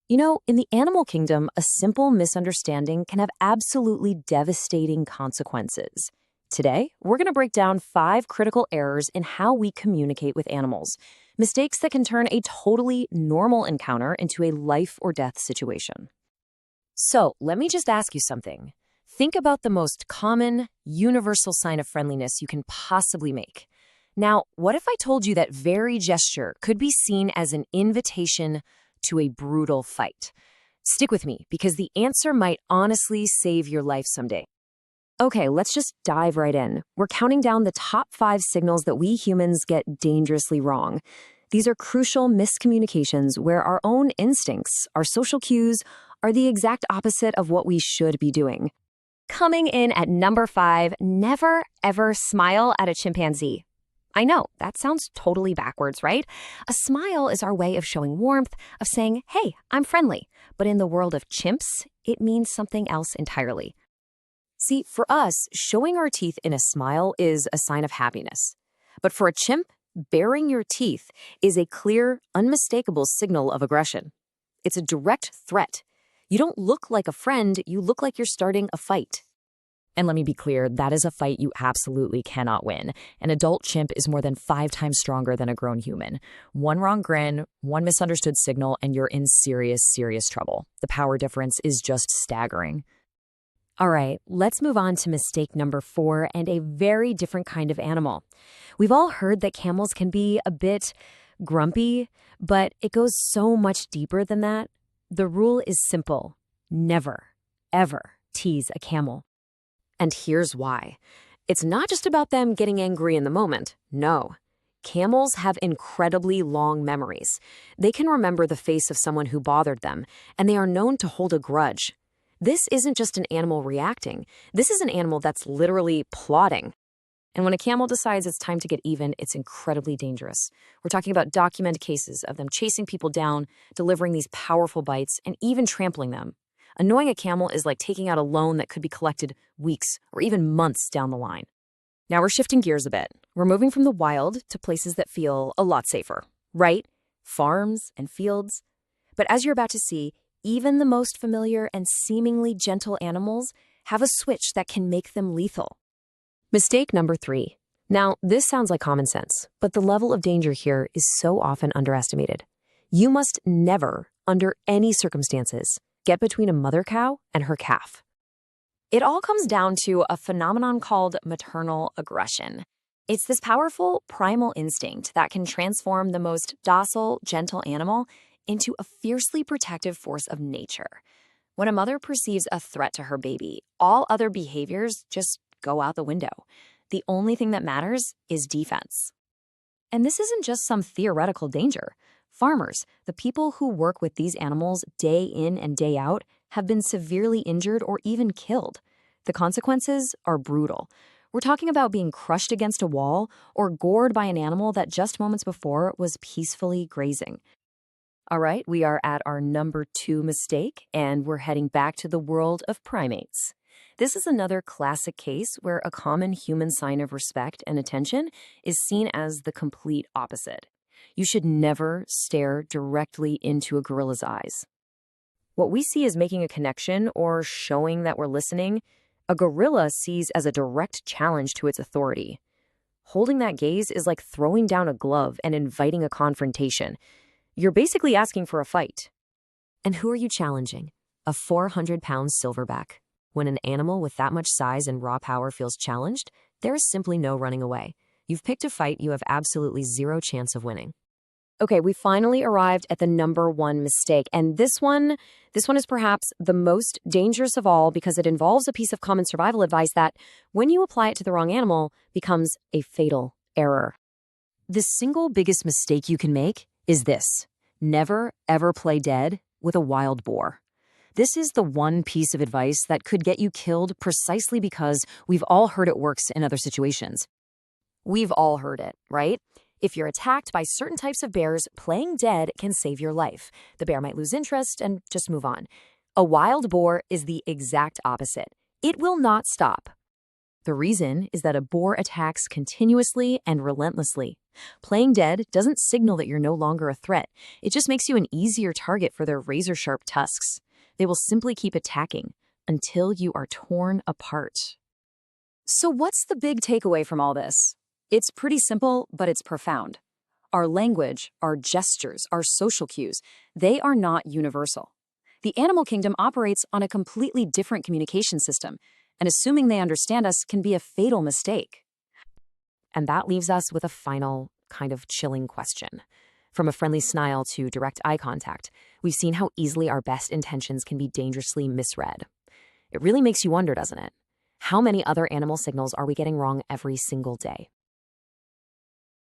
In the animal kingdom, a simple misunderstanding can have absolutely devastating consequences. Today, we're going to break down 5 critical errors in how we communicate with animals, mistakes that can turn a totally normal encounter into a life or death situation. So, let me just ask you something. Think about the most common, universal sign of friendliness you can possibly make. Now, what if I told you that very gesture could be seen as an invitation to a brutal fight? Stick with me, because the answer might honestly save your life someday. Okay, let's just dive right in. We're counting down the top 5 signals that we humans get dangerously wrong. These are crucial miscommunications where our own instincts, our social cues, are the exact opposite of what we should be doing. Coming in at number 5, never ever smile at a chimpanzee. I know, that sounds totally backwards, right? A smile is our way of showing warmth, of saying, hey, I'm friendly. But in the world of chimps, it means something else entirely. See, for us, showing our teeth in a smile is a sign of happiness. But for a chimp, baring your teeth is a clear, unmistakable signal of aggression. It's a direct threat. You don't look like a friend, you look like you're starting a fight. And let me be clear, that is a fight you absolutely cannot win. An adult chimp is more than 5 times stronger than a grown human. One wrong grin, one misunderstood signal, and you're in serious, serious trouble. The power difference is just staggering. All right, let's move on to mistake number 4 and a very different kind of animal. We've all heard that camels can be a bit grumpy, but it goes so much deeper than that. The rule is simple. Never, ever tease a camel. And here's why. It's not just about them getting angry in the moment. No. Camels have incredibly long memories. They can remember the face of someone who bothered them, and they are known to hold a grudge. This isn't just an animal reacting. This is an animal that's literally plotting. And when a camel decides it's time to get even, it's incredibly dangerous. We're talking about documented cases of them chasing people down, delivering these powerful bites, and even trampling them. Annoying a camel is like taking out a loan that could be collected weeks or even months down the line. Now we're shifting gears a bit. We're moving from the wild to places that feel a lot safer, right? Farms and fields. But as you're about to see, even the most familiar and seemingly gentle animals have a switch that can make them lethal. Mistake number 3. Now, this sounds like common sense, but the level of danger here is so often underestimated. You must never, under any circumstances, get between a mother cow and her calf. It all comes down to a phenomenon called maternal aggression. It's this powerful primal instinct that can transform the most docile, gentle animal into a fiercely protective force of nature. When a mother perceives a threat to her baby, all other behaviors just go out the window. The only thing that matters is defense. And this isn't just some theoretical danger. Farmers, the people who work with these animals day in and day out, have been severely injured or even killed. The consequences are brutal. We're talking about being crushed against a wall or gored by an animal that just moments before was peacefully grazing. All right, we are at our number 2 mistake, and we're heading back to the world of primates. This is another classic case where a common human sign of respect and attention is seen as the complete opposite. You should never stare directly into a gorilla's eyes. What we see as making a connection or showing that we're listening, a gorilla sees as a direct challenge to its authority. Holding that gaze is like throwing down a glove and inviting a confrontation. You're basically asking for a fight. And who are you challenging? A 400-pound silverback. When an animal with that much size and raw power feels challenged, there is simply no running away. You've picked a fight you have absolutely zero chance of winning. Okay, we finally arrived at the number 1 mistake, and this one is perhaps the most dangerous of all because it involves a piece of common survival advice that, when you apply it to the wrong animal, becomes a fatal error. The single biggest mistake you can make is this: never, ever play dead with a wild boar. This is the one piece of advice that could get you killed precisely because we've all heard it works in other situations. We've all heard it, right? If you're attacked by certain types of bears, playing dead can save your life. The bear might lose interest and just move on. A wild boar is the exact opposite. It will not stop. The reason is that a boar attacks continuously and relentlessly. Playing dead doesn't signal that you're no longer a threat. It just makes you an easier target for their razor-sharp tusks. They will simply keep attacking until you are torn apart. So what's the big takeaway from all this? It's pretty simple, but it's profound. Our language, our gestures, our social cues, they are not universal. The animal kingdom operates on a completely different communication system, and assuming they understand us can be a fatal mistake. And that leaves us with a final, kind of chilling question. From a friendly smile to direct eye contact, we've seen how easily our best intentions can be dangerously misread. It really makes you wonder, doesn't it? How many other animal signals are we getting wrong every single day?